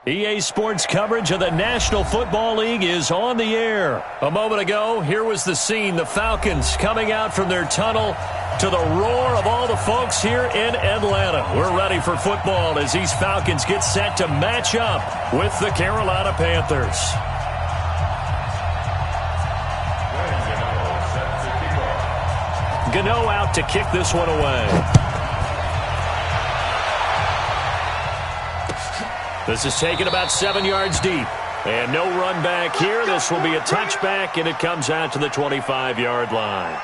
EA Sports coverage of the National Football League is on the air. A moment ago, here was the scene. The Falcons coming out from their tunnel to the roar of all the folks here in Atlanta. We're ready for football as these Falcons get set to match up with the Carolina Panthers. Gano out to kick this one away. This is taken about 7 yards deep. And no run back here. This will be a touchback, and it comes out to the 25-yard line.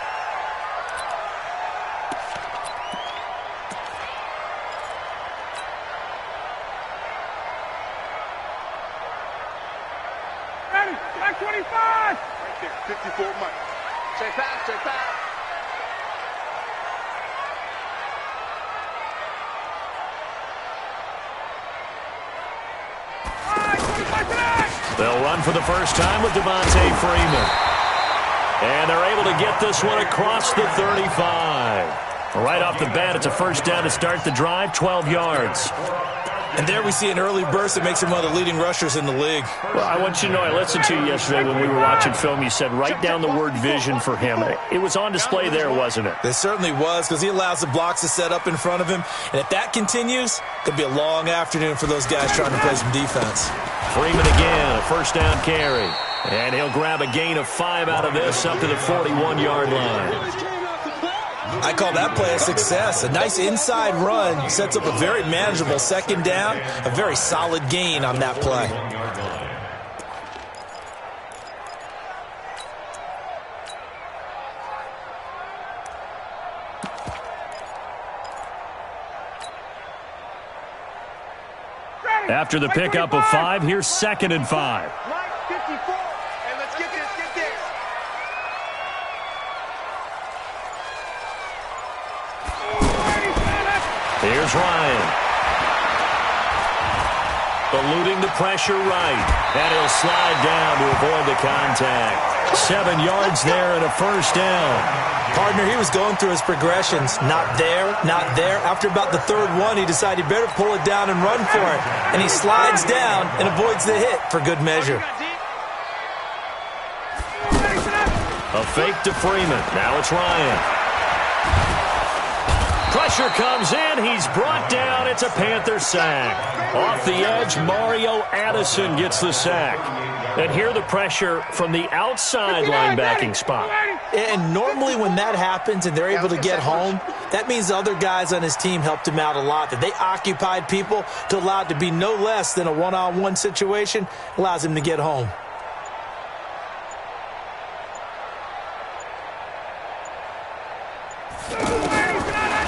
Ready, back 25. Right there, 54 Mike. Check back, check back. They'll run for the first time with Devontae Freeman. And they're able to get this one across the 35. Right off the bat, it's a first down to start the drive, 12 yards. And there we see an early burst that makes him one of the leading rushers in the league. Well, I want you to know, I listened to you yesterday when we were watching film. You said write down the word vision for him. It was on display there, wasn't it? It certainly was, because he allows the blocks to set up in front of him. And if that continues, it'll be a long afternoon for those guys trying to play some defense. Freeman again, a first down carry. And he'll grab a gain of 5 out of this up to the 41-yard line. I call that play a success. A nice inside run sets up a very manageable second down, a very solid gain on that play. After the pickup of 5, here's 2nd and 5. Right, 54. And let's get this, get this. Here's Ryan. Eluding the pressure right. And he'll slide down to avoid the contact. 7 yards there and a first down. Partner, he was going through his progressions. Not there, not there. After about the third one, he decided he better pull it down and run for it. And he slides down and avoids the hit for good measure. A fake to Freeman. Now it's Ryan. Pressure comes in. He's brought down. It's a Panther sack. Off the edge, Mario Addison gets the sack. And here the pressure from the outside linebacking spot. And normally when that happens and they're able to get home, that means the other guys on his team helped him out a lot. That they occupied people to allow it to be no less than a one-on-one situation, allows him to get home.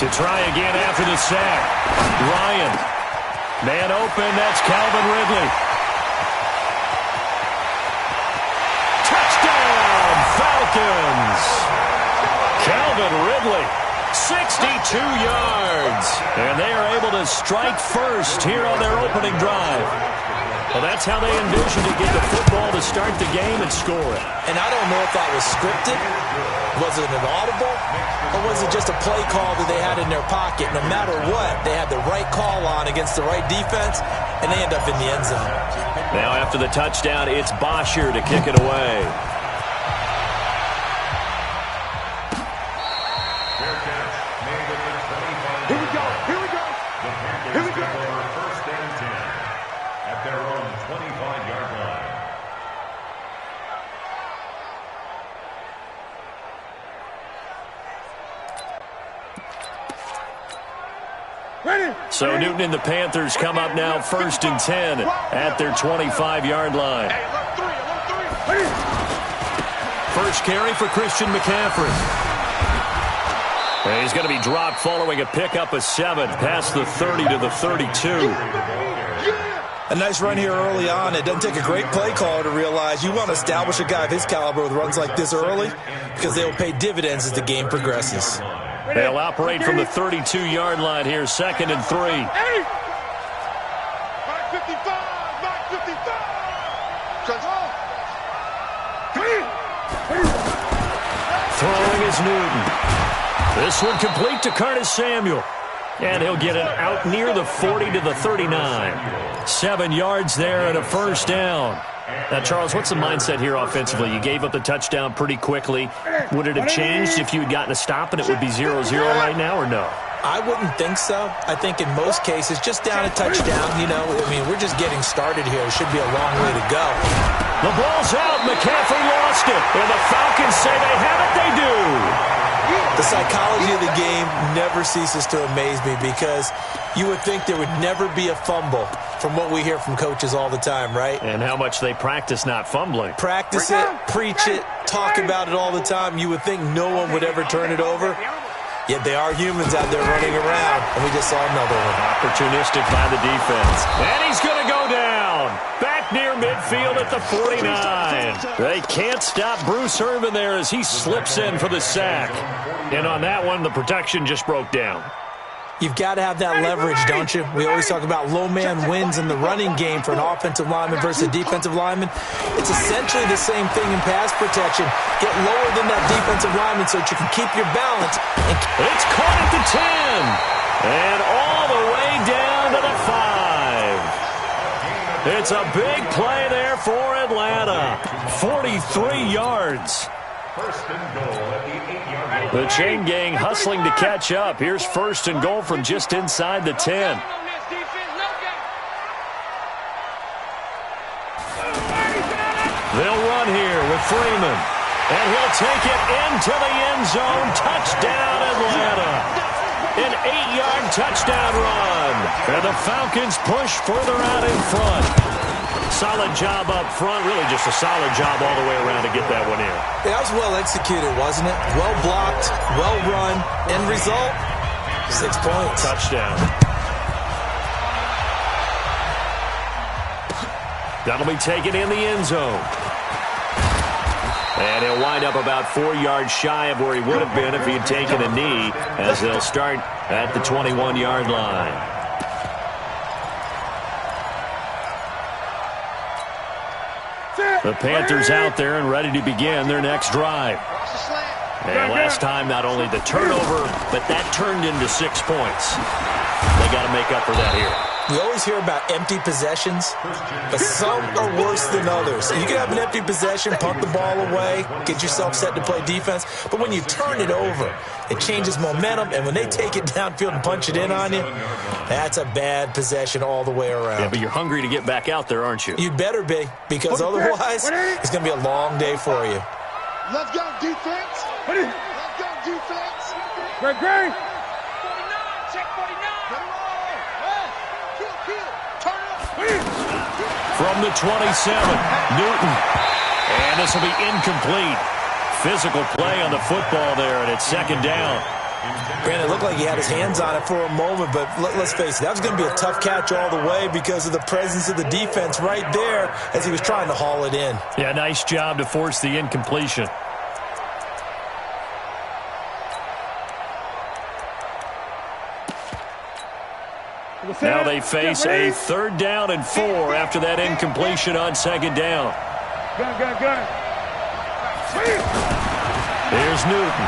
To try again after the sack. Ryan. Man open, that's Calvin Ridley. Touchdown, Falcons. Calvin Ridley, 62 yards. And they are able to strike first here on their opening drive. Well, that's how they envisioned to get the football to start the game and score it. And I don't know if that was scripted. Was it an audible? Or was it just a play call that they had in their pocket? No matter what, they had the right call on against the right defense, and they end up in the end zone. Now after the touchdown, it's Bosher to kick it away. Here we go, here we go. Here we go. First and 10 at their own 25-yard line. Ready. So Newton and the Panthers come up now 1st and 10 at their 25-yard line. Hey, look three. First carry for Christian McCaffrey. And he's going to be dropped following a pickup of 7 past the 30 to the 32. A nice run here early on. It doesn't take a great play caller to realize you want to establish a guy of his caliber with runs like this early because they will pay dividends as the game progresses. They'll operate from the 32-yard line here, 2nd and 3. Mark 55, Mark 55. Throwing is Newton. This one complete to Curtis Samuel. And he'll get it out near the 40 to the 39. 7 yards there and a first down. Now, Charles, what's the mindset here offensively? You gave up the touchdown pretty quickly. Would it have changed if you had gotten a stop and it would be 0-0 right now, or no? I wouldn't think so. I think in most cases, just down a touchdown, we're just getting started here. It should be a long way to go. The ball's out. McCaffrey lost it. And the Falcons say they have it. They do. The psychology of the game never ceases to amaze me because you would think there would never be a fumble from what we hear from coaches all the time, right? And how much they practice not fumbling. Practice it, preach it, talk about it all the time. You would think no one would ever turn it over. Yet they are humans out there running around, and we just saw another one. Opportunistic by the defense. And he's going to go down. Back near midfield at the 49. They can't stop Bruce Irvin there as he slips in for the sack. And on that one, the protection just broke down. You've got to have that leverage, don't you? We always talk about low man wins in the running game for an offensive lineman versus a defensive lineman. It's essentially the same thing in pass protection. Get lower than that defensive lineman so that you can keep your balance. It's caught at the 10. And all the way down to the 5. It's a big play there for Atlanta. 43 yards. First and goal at the 8-yard line. The chain gang hustling to catch up. Here's first and goal from just inside the 10. They'll run here with Freeman. And he'll take it into the end zone. Touchdown, Atlanta. An 8-yard touchdown run. And the Falcons push further out in front. Solid job up front. Really just a solid job all the way around to get that one in. That was well executed, wasn't it? Well blocked, well run. End result, 6 points. Touchdown. That'll be taken in the end zone. And he'll wind up about 4 yards shy of where he would have been if he had taken a knee, as they'll start at the 21-yard line. The Panthers out there and ready to begin their next drive. And last time, not only the turnover, but that turned into 6 points. They got to make up for that here. We always hear about empty possessions, but some are worse than others. You can have an empty possession, punt the ball away, get yourself set to play defense, but when you turn it over, it changes momentum, and when they take it downfield and punch it in on you, that's a bad possession all the way around. Yeah, but you're hungry to get back out there, aren't you? You better be, because otherwise, it's going to be a long day for you. Let's go, defense. Let's go, defense. Great. From the 27, Newton. And this will be incomplete. Physical play on the football there, and it's second down. Brandon, it looked like he had his hands on it for a moment, but let's face it, that was going to be a tough catch all the way because of the presence of the defense right there as he was trying to haul it in. Yeah, nice job to force the incompletion. Now they face a 3rd down and 4 after that incompletion on second down. Gun. Here's Newton.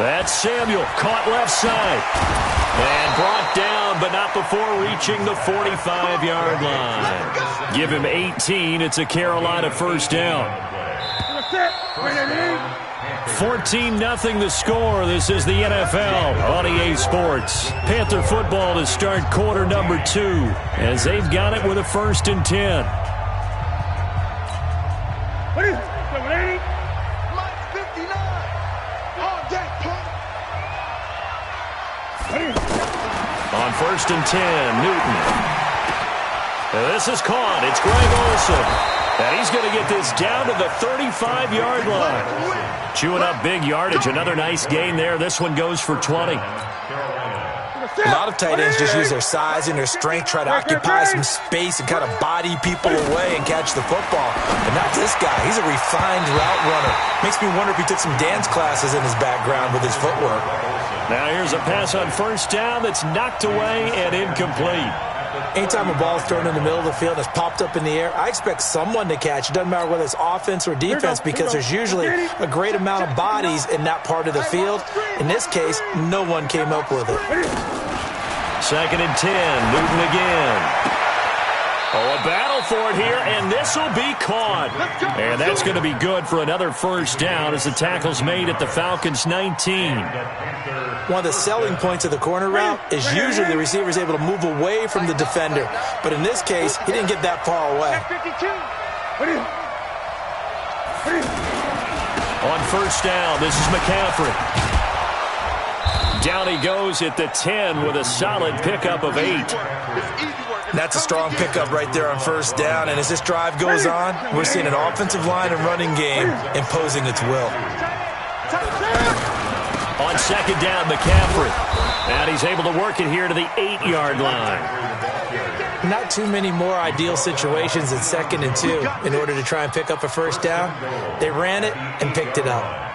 That's Samuel, caught left side. And brought down, but not before reaching the 45-yard line. Give him 18. It's a Carolina first down. 14-0 the score. This is the NFL on EA Sports. Panther football to start quarter number 2 as they've got it with a 1st and 10. What is it? 80? Mike 59. On deck, punt. On 1st and 10, Newton. And this is caught. It's Greg Olsen. And he's going to get this down to the 35-yard line. Chewing up big yardage. Another nice gain there. This one goes for 20. A lot of tight ends just use their size and their strength, try to occupy some space and kind of body people away and catch the football. But not this guy. He's a refined route runner. Makes me wonder if he took some dance classes in his background with his footwork. Now here's a pass on 1st down that's knocked away and incomplete. Anytime a ball's thrown in the middle of the field and it's popped up in the air, I expect someone to catch. It doesn't matter whether it's offense or defense because there's usually a great amount of bodies in that part of the field. In this case, no one came up with it. 2nd and 10. Newton again. Oh, a battle for it here, and this will be caught. And that's going to be good for another first down as the tackle's made at the Falcons' 19. One of the selling points of the corner route is usually the receiver is able to move away from the defender. But in this case, he didn't get that far away. On first down, this is McCaffrey. Down he goes at the 10 with a solid pickup of 8. That's a strong pickup right there on first down. And as this drive goes on, we're seeing an offensive line and running game imposing its will. On 2nd down, McCaffrey. And he's able to work it here to the 8-yard line. Not too many more ideal situations than 2nd and 2 in order to try and pick up a first down. They ran it and picked it up.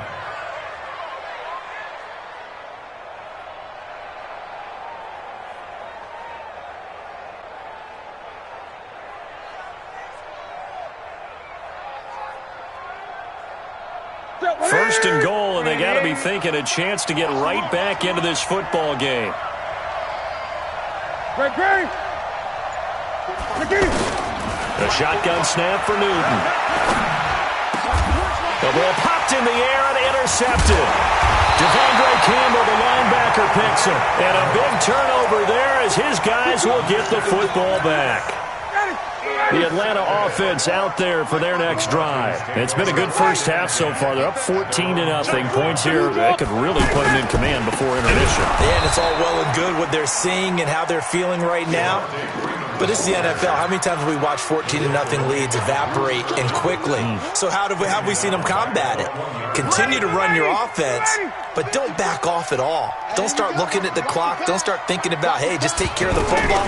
First and goal, and they got to be thinking a chance to get right back into this football game. A shotgun snap for Newton. The ball popped in the air and intercepted. Devondre Campbell, the linebacker, picks him. And a big turnover there as his guys will get the football back. The Atlanta offense out there for their next drive. It's been a good first half so far. They're up 14-0. Points here that could really put them in command before intermission. Yeah, and it's all well and good what they're seeing and how they're feeling right now. But this is the NFL. How many times have we watched 14-0 leads evaporate and quickly? So how have we seen them combat it? Continue to run your offense, but don't back off at all. Don't start looking at the clock. Don't start thinking about, hey, just take care of the football.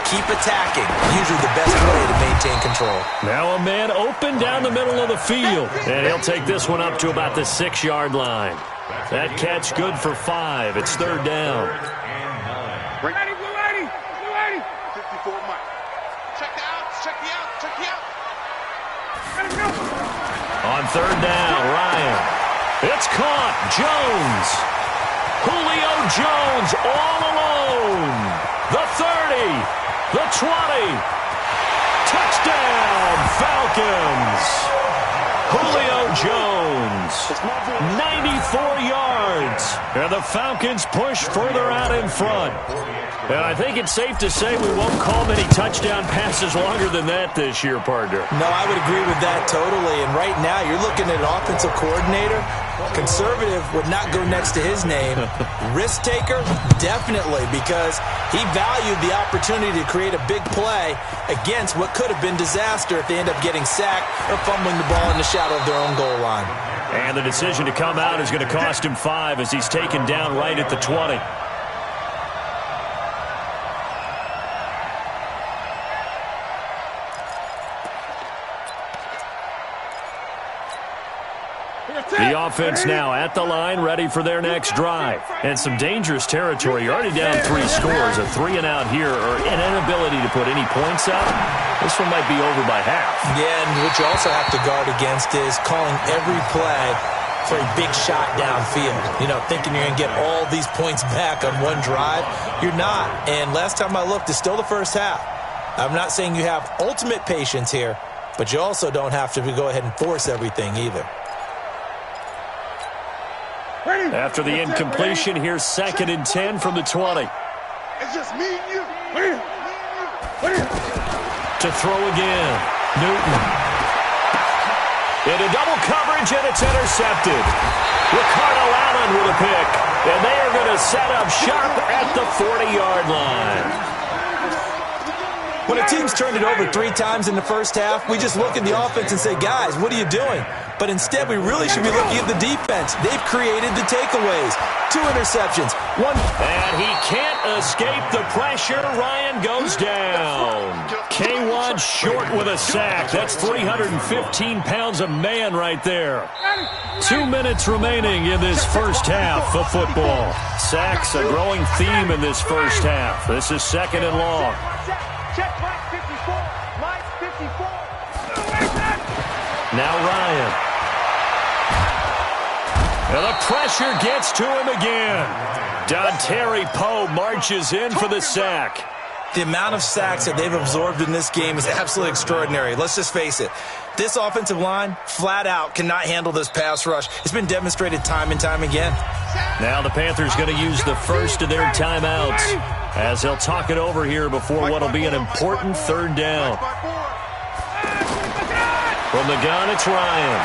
Keep attacking. Usually the best way to maintain control. Now a man open down the middle of the field. And he'll take this one up to about the 6-yard line. That catch good for 5. It's 3rd down. On 3rd down, Ryan. It's caught. Jones. Julio Jones all alone. The 30. The 20. Touchdown, Falcons. Julio Jones. 94 yards. And the Falcons push further out in front. And I think it's safe to say we won't call many touchdown passes longer than that this year, partner. No, I would agree with that totally. And right now, you're looking at an offensive coordinator. Conservative would not go next to his name. Risk taker, definitely, because he valued the opportunity to create a big play against what could have been disaster if they end up getting sacked or fumbling the ball in the shadow of their own goal line. And the decision to come out is going to cost him 5 as he's taken down right at the 20. The offense now at the line, ready for their next drive. And some dangerous territory. You're already down 3 scores. A 3-and-out here, or an inability to put any points up. This one might be over by half. Yeah, and what you also have to guard against is calling every play for a big shot downfield. You know, thinking you're going to get all these points back on one drive. You're not. And last time I looked, it's still the first half. I'm not saying you have ultimate patience here, but you also don't have to go ahead and force everything either. After the incompletion, here's 2nd and 10 from the 20. It's just me and you. To throw again. Newton. Into double coverage, and it's intercepted. Ricardo Allen with a pick. And they are going to set up shop at the 40-yard line. When a team's turned it over 3 times in the first half, we just look at the offense and say, guys, what are you doing? But instead, we really should be looking at the defense. They've created the takeaways. 2 interceptions. 1. And he can't escape the pressure. Ryan goes down. K1 short with a sack. That's 315 pounds of man right there. 2 minutes remaining in this first half of football. Sacks a growing theme in this first half. This is 2nd and long. Check Mike 54. Mike 54. Now Ryan. And the pressure gets to him again. Dontari Poe marches in for the sack. The amount of sacks that they've absorbed in this game is absolutely extraordinary. Let's just face it. This offensive line, flat out, cannot handle this pass rush. It's been demonstrated time and time again. Now the Panthers going to use the first of their timeouts as they'll talk it over here before what will be an important third down. From the gun, it's Ryan.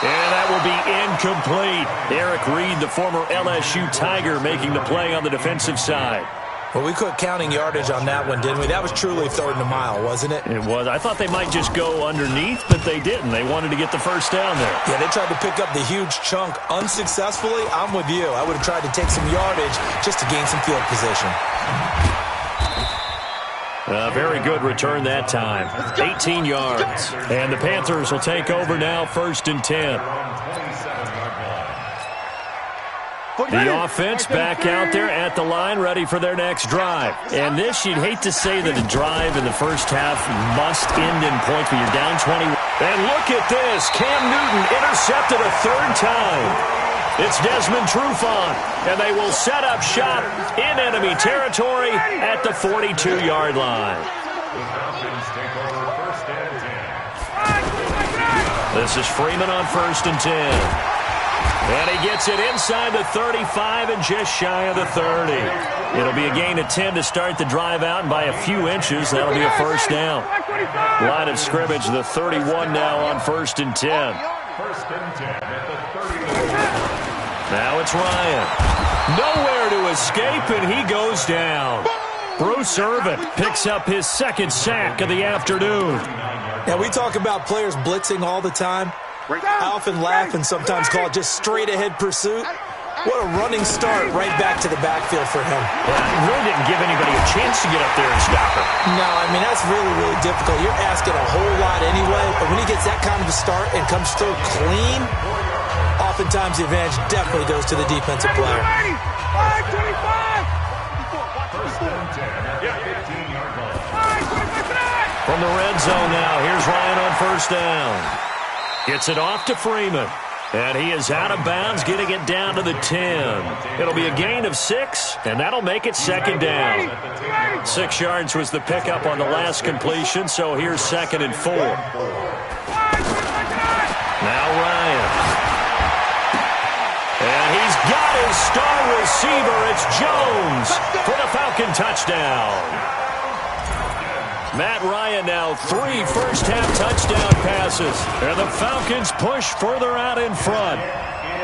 And that will be incomplete. Eric Reed, the former LSU Tiger, making the play on the defensive side. Well, we quit counting yardage on that one, didn't we? That was truly third and a mile, wasn't it? It was. I thought they might just go underneath, but they didn't. They wanted to get the first down there. Yeah, they tried to pick up the huge chunk unsuccessfully. I'm with you. I would have tried to take some yardage just to gain some field position. Very good return that time. 18 yards. And the Panthers will take over now, 1st and 10. The offense back out there at the line, ready for their next drive. And this, you'd hate to say that a drive in the first half must end in points, but you're down 20. And look at this. Cam Newton intercepted a third time. It's Desmond Trufant, and they will set up shop in enemy territory at the 42-yard line. This is Freeman on 1st and 10. And he gets it inside the 35 and just shy of the 30. It'll be a gain of 10 to start the drive out, and by a few inches, that'll be a first down. Line of scrimmage, the 31 now on 1st and 10. 1st and 10 at the 30. Now it's Ryan. Nowhere to escape, and he goes down. Bruce Irvin picks up his second sack of the afternoon. Now, we talk about players blitzing all the time. I often laugh and sometimes call it just straight-ahead pursuit. What a running start right back to the backfield for him. Yeah, he really didn't give anybody a chance to get up there and stop him. No, I mean, that's really, really difficult. You're asking a whole lot anyway, but when he gets that kind of a start and comes through clean, oftentimes the advantage definitely goes to the defensive player. 25. 1st and 10 at the 15-yard line. From the red zone now, here's Ryan on 1st down. Gets it off to Freeman. And he is out of bounds, getting it down to the 10. It'll be a gain of 6, and that'll make it 2nd down. 6 yards was the pickup on the last completion, so here's 2nd and 4. Now Ryan. And he's got his star receiver. It's Jones for the Falcon touchdown. Matt Ryan now 3 first-half touchdown passes. And the Falcons push further out in front.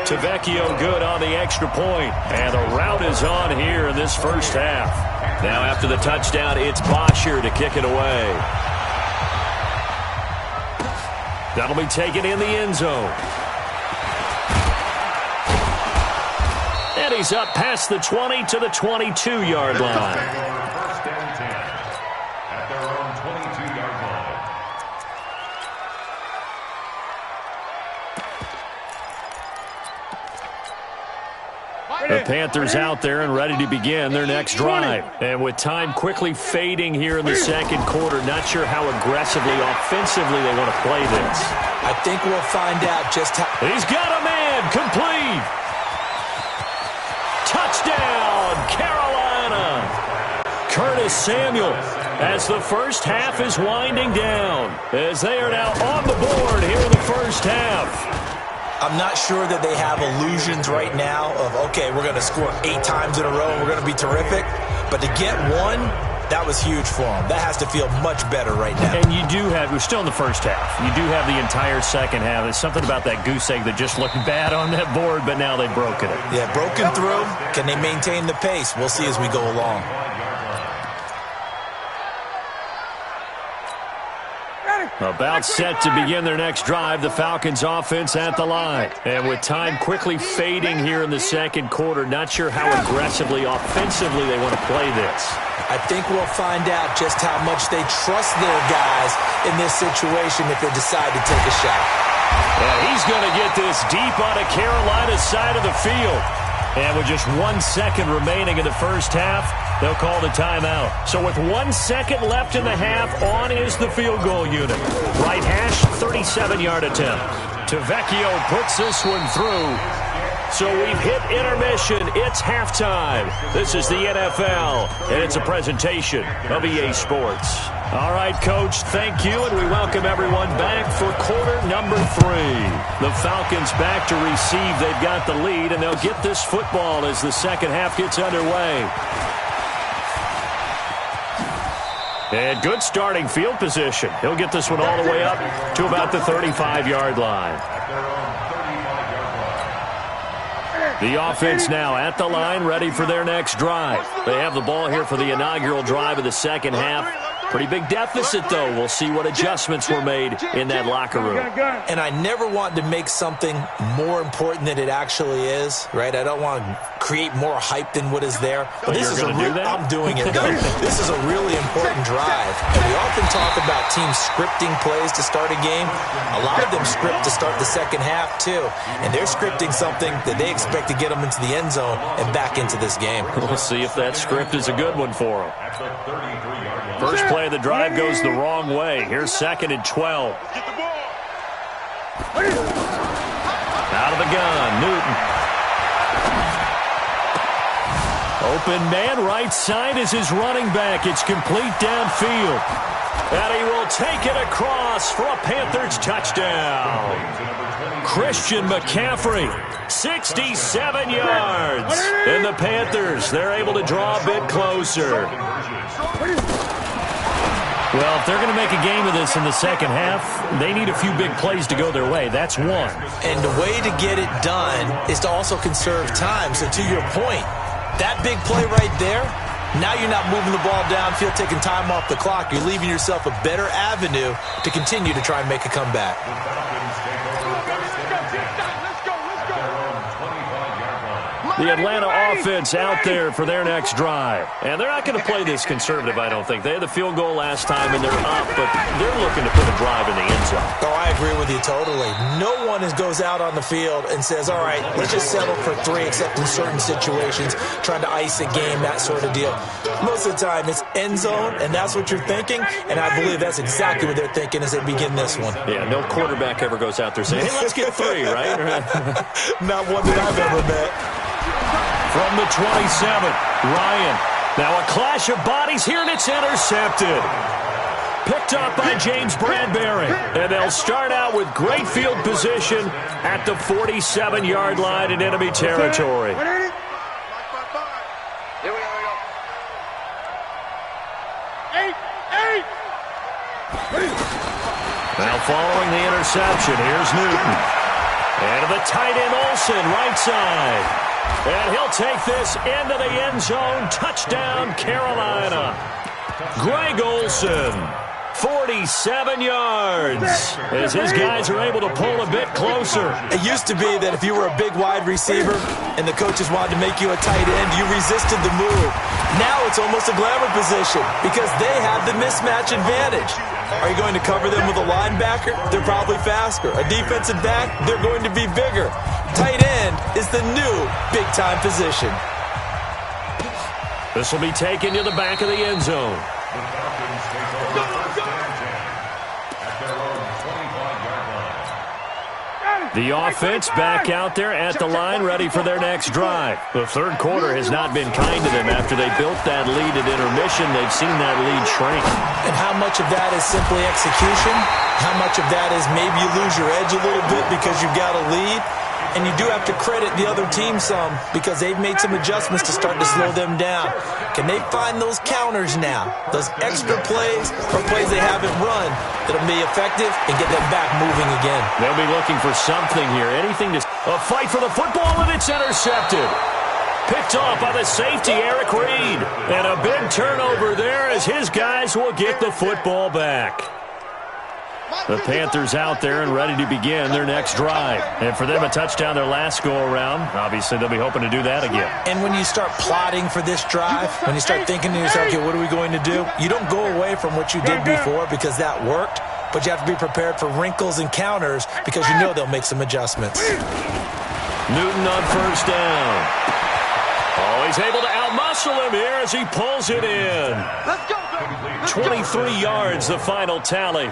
Tavecchio good on the extra point. And the route is on here in this first half. Now after the touchdown, it's Bosher to kick it away. That'll be taken in the end zone. And he's up past the 20 to the 22-yard line. The Panthers out there and ready to begin their next drive. And with time quickly fading here in the second quarter, not sure how aggressively, offensively they want to play this. I think we'll find out just how. He's got a man, complete. Touchdown, Carolina. Curtis Samuel as the first half is winding down. As they are now on the board here in the first half. I'm not sure that they have illusions right now of, okay, we're going to score 8 times in a row and we're going to be terrific. But to get one, that was huge for them. That has to feel much better right now. And you do have, we're still in the first half. You do have the entire second half. There's something about that goose egg that just looked bad on that board, but now they've broken it. Yeah, broken through. Can they maintain the pace? We'll see as we go along. About set to begin their next drive, the Falcons offense at the line. And with time quickly fading here in the second quarter, not sure how aggressively, offensively they want to play this. I think we'll find out just how much they trust their guys in this situation if they decide to take a shot. And he's going to get this deep on a Carolina side of the field. And with just 1 second remaining in the first half, they'll call the timeout. So with 1 second left in the half, on is the field goal unit. Right hash, 37-yard attempt. Tavecchio puts this one through. So we've hit intermission. It's halftime. This is the NFL, and it's a presentation of EA Sports. All right, Coach, thank you, and we welcome everyone back for quarter number 3. The Falcons back to receive. They've got the lead, and they'll get this football as the second half gets underway. And good starting field position. He'll get this one all the way up to about the 35-yard line. The offense now at the line, ready for their next drive. They have the ball here for the inaugural drive of the second half. Pretty big deficit, though. We'll see what adjustments were made in that locker room. And I never want to make something more important than it actually is, right? I don't want to create more hype than what is there. But this is I'm doing it, though. This is a really important drive. And we often talk about teams scripting plays to start a game. A lot of them script to start the second half, too. And they're scripting something that they expect to get them into the end zone and back into this game. We'll see if that script is a good one for them. First play of the drive goes the wrong way. Here's 2nd and 12. Out of the gun, Newton. Open man, right side is his running back. It's complete downfield. And he will take it across for a Panthers touchdown. Christian McCaffrey, 67 yards. And the Panthers, they're able to draw a bit closer. Well, if they're going to make a game of this in the second half, they need a few big plays to go their way. That's one. And the way to get it done is to also conserve time. So to your point, that big play right there, now you're not moving the ball downfield, taking time off the clock. You're leaving yourself a better avenue to continue to try and make a comeback. The Atlanta offense out there for their next drive. And they're not going to play this conservative, I don't think. They had the field goal last time, and they're up, but they're looking to put a drive in the end zone. Oh, I agree with you totally. No one goes out on the field and says, all right, let's just settle for 3, except in certain situations, trying to ice a game, that sort of deal. Most of the time, it's end zone, and that's what you're thinking, and I believe that's exactly what they're thinking as they begin this one. Yeah, no quarterback ever goes out there saying, hey, let's get 3, right? Not one that I've ever met. From the 27, Ryan. Now a clash of bodies here, and it's intercepted. Picked up by James Bradbury. And they'll start out with great field position at the 47-yard line in enemy territory. Here we go. 8. Now following the interception, here's Newton. And to the tight end, Olsen, right side. And he'll take this into the end zone. Touchdown, Carolina. Greg Olsen, 47 yards, as his guys are able to pull a bit closer. It used to be that if you were a big wide receiver and the coaches wanted to make you a tight end, you resisted the move. Now it's almost a glamour position because they have the mismatch advantage. Are you going to cover them with a linebacker? They're probably faster. A defensive back? They're going to be bigger. Tight end is the new big-time position. This will be taken to the back of the end zone. The offense back out there at the line, ready for their next drive. The third quarter has not been kind to them after they built that lead at intermission. They've seen that lead shrink. And how much of that is simply execution? How much of that is maybe you lose your edge a little bit because you've got a lead? And you do have to credit the other team some because they've made some adjustments to start to slow them down. Can they find those counters now, those extra plays or plays they haven't run that'll be effective and get them back moving again? They'll be looking for something here, anything to... A fight for the football, and it's intercepted. Picked off by the safety, Eric Reed. And a big turnover there as his guys will get the football back. The Panthers out there and ready to begin their next drive. And for them, a touchdown their last go-around. Obviously, they'll be hoping to do that again. And when you start plotting for this drive, when you start thinking to yourself, okay, what are we going to do? You don't go away from what you did before because that worked, but you have to be prepared for wrinkles and counters because you know they'll make some adjustments. Newton on first down. he's able to outmuscle him here as he pulls it in. Let's go, baby. 23 yards, the final tally.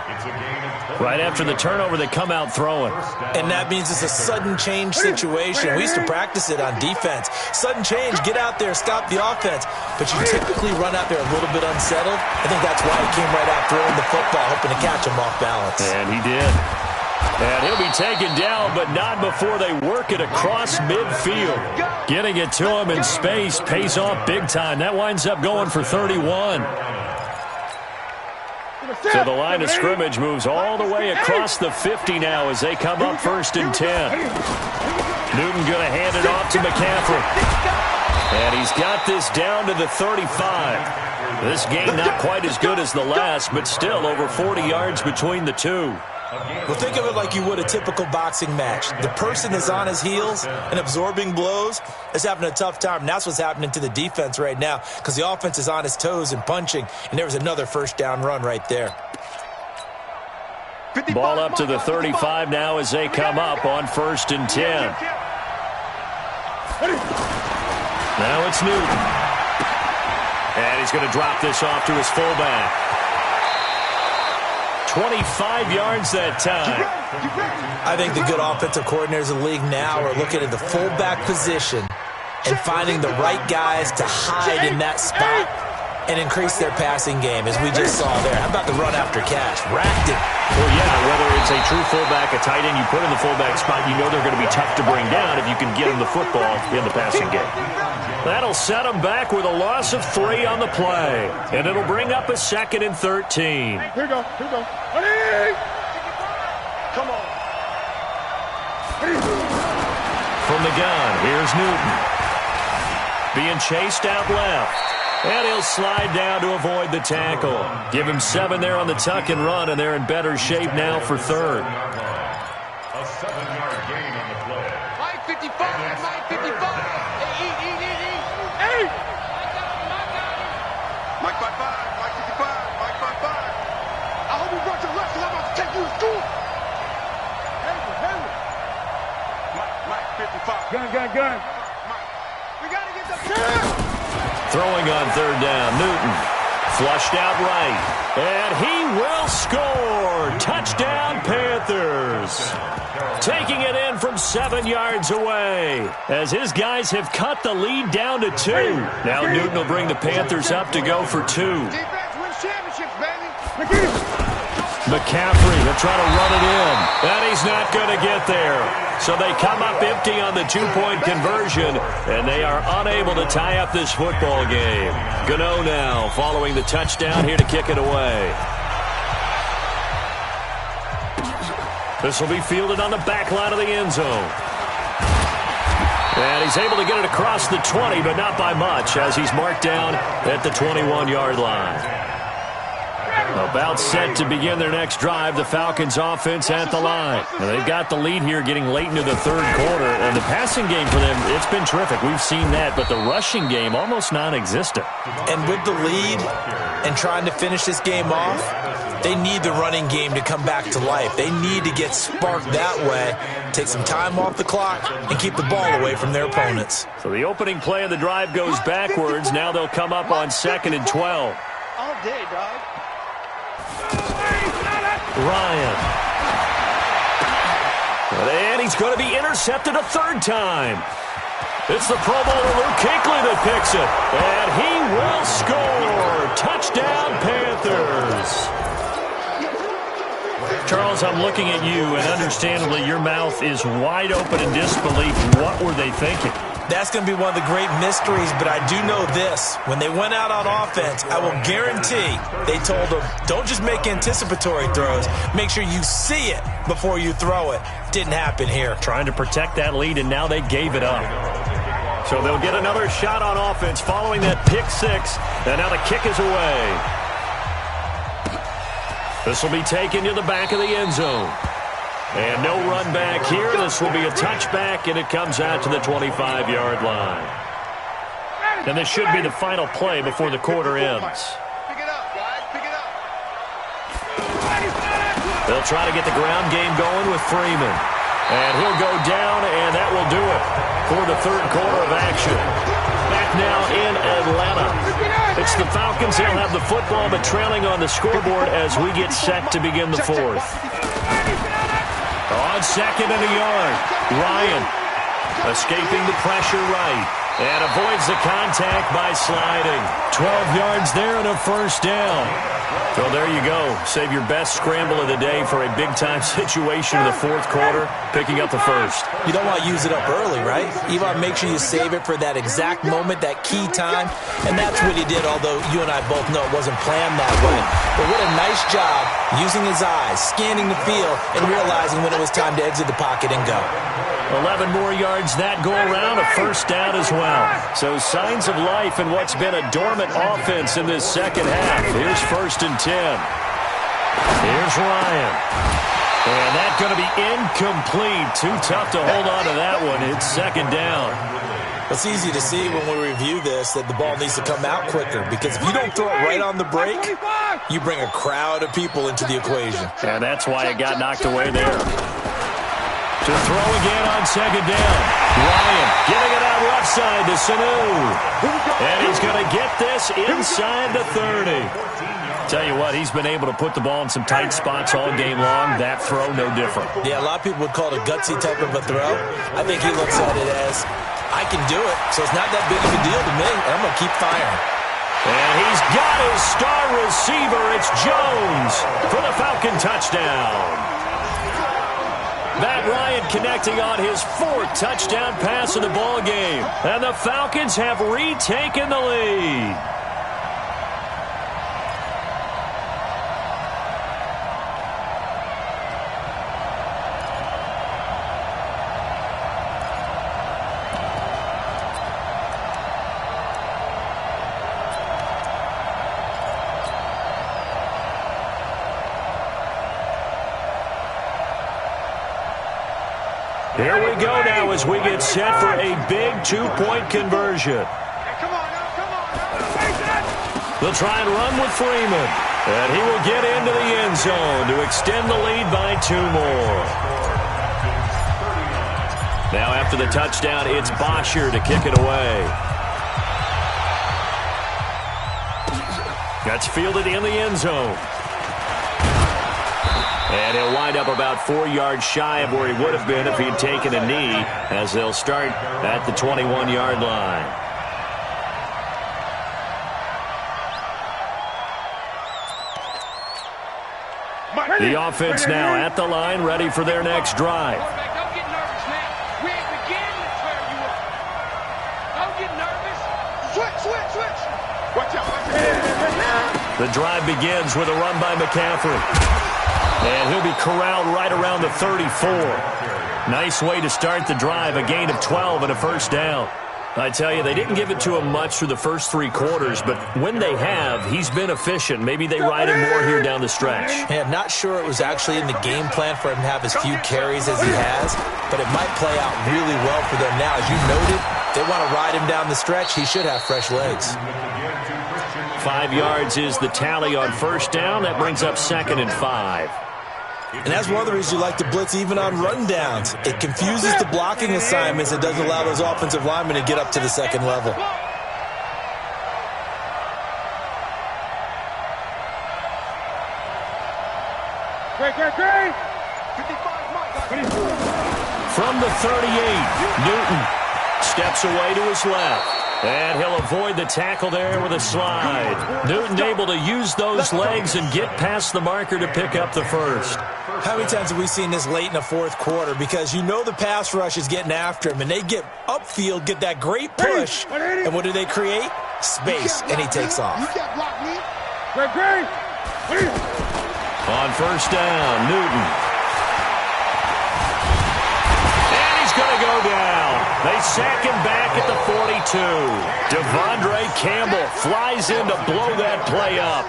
Right after the turnover, they come out throwing. And that means it's a sudden change situation. We used to practice it on defense. Sudden change, get out there, stop the offense. But you typically run out there a little bit unsettled. I think that's why he came right out throwing the football, hoping to catch him off balance. And he did. And he'll be taken down, but not before they work it across midfield. Getting it to him in space pays off big time. That winds up going for 31. So the line of scrimmage moves all the way across the 50 now as they come up 1st and 10. Newton going to hand it off to McCaffrey. And he's got this down to the 35. This game not quite as good as the last, but still over 40 yards between the two. Well, think of it like you would a typical boxing match. The person is on his heels and absorbing blows is having a tough time. And that's what's happening to the defense right now because the offense is on his toes and punching. And there was another first down run right there. Ball up to the 35 now as they come up on 1st and 10. Now it's Newton. And he's going to drop this off to his fullback. 25 yards that time. I think the good offensive coordinators in the league now are looking at the fullback position and finding the right guys to hide in that spot and increase their passing game, as we just saw there. How about the run after catch? Racked it. Well, yeah, whether it's a true fullback, a tight end you put in the fullback spot, you know they're going to be tough to bring down if you can get them the football in the passing game. That'll set them back with a loss of 3 on the play. And it'll bring up a 2nd and 13. Here we go. Ready? Come on. From the gun, here's Newton. Being chased out left. And he'll slide down to avoid the tackle. Give him 7 there on the tuck and run, and they're in better shape now for 3rd. A 7-yard gain on the play. Mike 55, Mike 55. Hey! Mike 55, Mike 55, Mike 55. I hope you brought your left, because I'm about to take you to school. Henry. Mike 55. Gun. Mike. We got to get the... Throwing on 3rd down, Newton. Flushed out right. And he will score. Touchdown, Panthers. Taking it in from 7 yards away as his guys have cut the lead down to 2. Now Newton will bring the Panthers up to go for 2. Defense wins championships, baby. McCaffrey will try to run it in. And he's not going to get there. So they come up empty on the 2-point conversion, and they are unable to tie up this football game. Gano now following the touchdown here to kick it away. This will be fielded on the back line of the end zone. And he's able to get it across the 20, but not by much, as he's marked down at the 21-yard line. About set to begin their next drive, the Falcons offense at the line. Now they've got the lead here getting late into the 3rd quarter, and the passing game for them, it's been terrific. We've seen that, but the rushing game almost non-existent. And with the lead and trying to finish this game off, they need the running game to come back to life. They need to get sparked that way, take some time off the clock, and keep the ball away from their opponents. So the opening play of the drive goes backwards. Now they'll come up on 2nd and 12. All day, dog. Ryan. And he's going to be intercepted a 3rd time. It's the Pro Bowler Luke Kuechly that picks it. And he will score. Touchdown, Panthers. Charles, I'm looking at you, and understandably your mouth is wide open in disbelief. What were they thinking? That's going to be one of the great mysteries, but I do know this. When they went out on offense, I will guarantee they told them, don't just make anticipatory throws. Make sure you see it before you throw it. Didn't happen here. Trying to protect that lead, and now they gave it up. So they'll get another shot on offense following that pick 6, and now the kick is away. This will be taken to the back of the end zone. And no run back here. This will be a touchback, and it comes out to the 25-yard line. And this should be the final play before the quarter ends. Pick it up, guys. Pick it up. They'll try to get the ground game going with Freeman. And he'll go down, and that will do it for the 3rd quarter of action. Back now Falcons, they'll have the football, but trailing on the scoreboard as we get set to begin the fourth. On second and a yard, Ryan escaping the pressure right and avoids the contact by sliding. 12 yards there and a first down. Well, there you go. Save your best scramble of the day for a big-time situation in the fourth quarter, picking up the first. You don't want to use it up early, right? You want to make sure you save it for that exact moment, that key time, and that's what he did, although you and I both know it wasn't planned that way. But what a nice job using his eyes, scanning the field, and realizing when it was time to exit the pocket and go. 11 more yards that go around, a first down as well. So signs of life in what's been a dormant offense in this second half. Here's 1st and 10. Here's Ryan. And that's going to be incomplete. Too tough to hold on to that one. It's 2nd down. It's easy to see when we review this that the ball needs to come out quicker, because if you don't throw it right on the break, you bring a crowd of people into the equation. And that's why it got knocked away there. To throw again on 2nd down. Ryan getting it out left side to Sanu. And he's going to get this inside the 30. Tell you what, he's been able to put the ball in some tight spots all game long. That throw, no different. Yeah, a lot of people would call it a gutsy type of a throw. I think he looks at it as, I can do it, so it's not that big of a deal to me. I'm going to keep firing. And he's got his star receiver. It's Jones for the Falcon touchdown. Matt Ryan connecting on his 4th touchdown pass of the ball game. And the Falcons have retaken the lead. Here we go now as we get set for a big 2-point conversion. They'll try and run with Freeman. And he will get into the end zone to extend the lead by 2 more. Now after the touchdown, it's Bosher to kick it away. That's fielded in the end zone. And he'll wind up about 4 yards shy of where he would have been if he'd taken a knee, as they'll start at the 21-yard line. The offense now at the line, ready for their next drive. Don't get nervous, man. We ain't beginning to tear you up. Don't get nervous. Switch. Watch out. The drive begins with a run by McCaffrey. And he'll be corralled right around the 34. Nice way to start the drive, a gain of 12 and a first down. I tell you, they didn't give it to him much through the first 3 quarters, but when they have, he's been efficient. Maybe they ride him more here down the stretch. Hey, I'm not sure it was actually in the game plan for him to have as few carries as he has, but it might play out really well for them now. As you noted, they want to ride him down the stretch. He should have fresh legs. 5 yards is the tally on first down. That brings up 2nd and 5. And that's one of the reasons you like to blitz even on rundowns. It confuses the blocking assignments. It doesn't allow those offensive linemen to get up to the second level. Great. From the 38, Newton steps away to his left. And he'll avoid the tackle there with a slide. Newton able to use those legs and get past the marker to pick up the first. How many times have we seen this late in the fourth quarter? Because you know the pass rush is getting after him, and they get upfield, get that great push, and what do they create? Space, and he takes off. Great. On first down, Newton. And he's going to go down. They sack him back at the 42. Devondre Campbell flies in to blow that play up.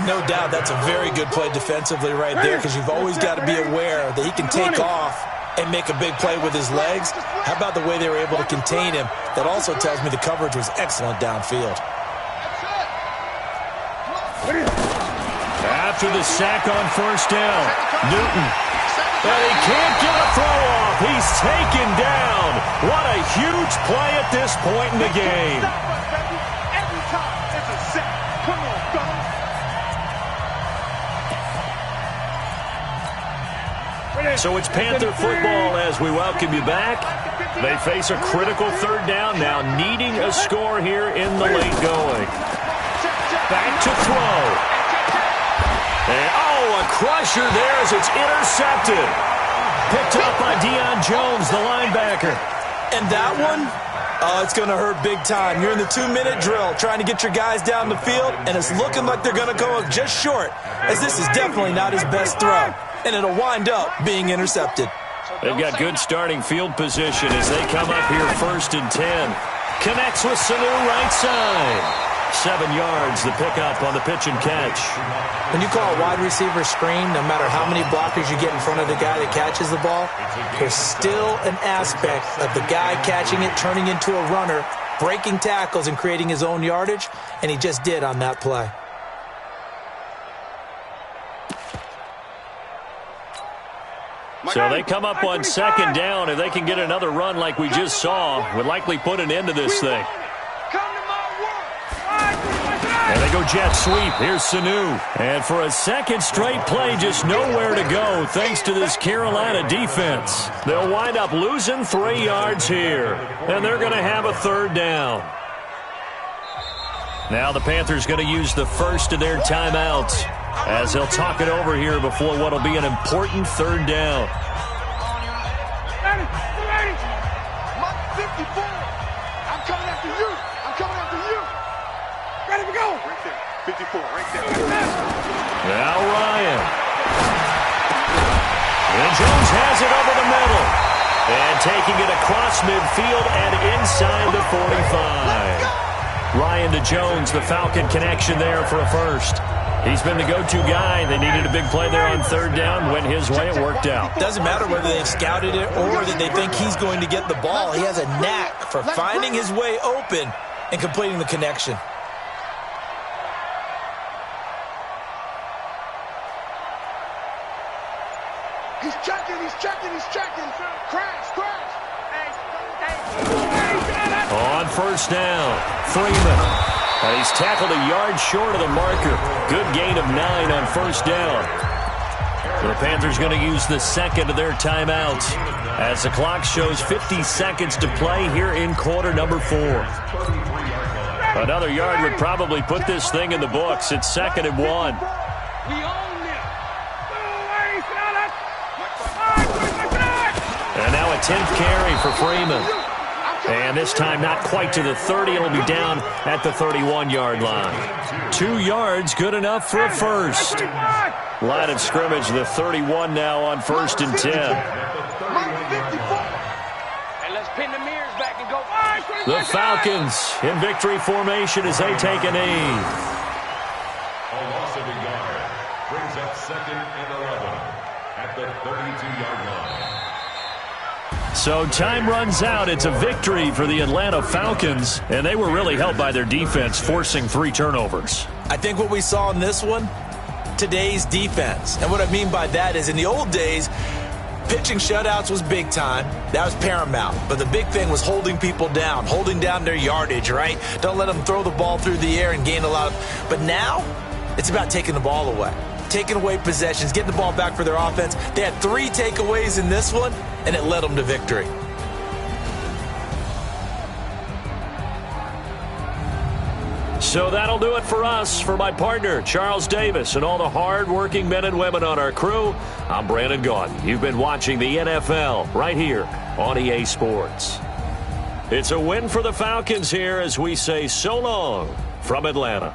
No doubt that's a very good play defensively right there, because you've always got to be aware that he can take off and make a big play with his legs. How about the way they were able to contain him? That also tells me the coverage was excellent downfield. After the sack on first down, Newton. And he can't get a throw off. He's taken down. What a huge play at this point in the game. Every time it's a sack. Come on, fellas. So it's Panther football as we welcome you back. They face a critical third down now, needing a score here in the late going. Back to throw. And, a crusher there as it's intercepted. Picked up by Deion Jones, the linebacker. And that one, it's going to hurt big time. You're in the 2-minute drill trying to get your guys down the field, and it's looking like they're going to go just short, as this is definitely not his best throw. And it'll wind up being intercepted. They've got good starting field position as they come up here 1st and 10. Connects with Sanu right side. 7 yards, the pickup on the pitch and catch. When you call a wide receiver screen, no matter how many blockers you get in front of the guy that catches the ball, there's still an aspect of the guy catching it, turning into a runner, breaking tackles and creating his own yardage, and he just did on that play. So they come up on 2nd down. If they can get another run like we just saw, would likely put an end to this thing. And they go jet sweep. Here's Sanu. And for a second straight play, just nowhere to go thanks to this Carolina defense. They'll wind up losing 3 yards here. And they're going to have a 3rd down. Now the Panthers going to use the first of their timeouts as they'll talk it over here before what will be an important 3rd down. 54. I'm coming after you. I'm coming after you. Ready to go. Right there. 54, right there. Now Ryan. And Jones has it over the middle. And taking it across midfield and inside the 45. Ryan to Jones, the Falcon connection there for a first. He's been the go-to guy. They needed a big play there on 3rd down. Went his way. It worked out. Doesn't matter whether they've scouted it or that they think he's going to get the ball. He has a knack for finding his way open and completing the connection. He's checking. Crash. On 1st down, Freeman. And he's tackled a yard short of the marker. Good gain of 9 on 1st down. The Panthers going to use the second of their timeouts as the clock shows 50 seconds to play here in quarter number 4. Another yard would probably put this thing in the books. It's 2nd and 1. We own them. And now a 10th carry for Freeman. And this time not quite to the 30. It'll be down at the 31-yard line. 2 yards, good enough for a first. Line of scrimmage, the 31 now on 1st and 10. Let's pin the mirrors back and go. The Falcons in victory formation as they take a knee. A loss of a yard brings up 2nd and 11 at the 32-yard line. So time runs out. It's a victory for the Atlanta Falcons, and they were really helped by their defense, forcing 3 turnovers. I think what we saw in this one, today's defense. And what I mean by that is in the old days, pitching shutouts was big time. That was paramount. But the big thing was holding people down, holding down their yardage, right? Don't let them throw the ball through the air and gain a lot of. But now, it's about taking the ball away. Taking away possessions, getting the ball back for their offense. They had 3 takeaways in this one, and it led them to victory. So that'll do it for us. For my partner, Charles Davis, and all the hard-working men and women on our crew, I'm Brandon Gaudin. You've been watching the NFL right here on EA Sports. It's a win for the Falcons here as we say so long from Atlanta.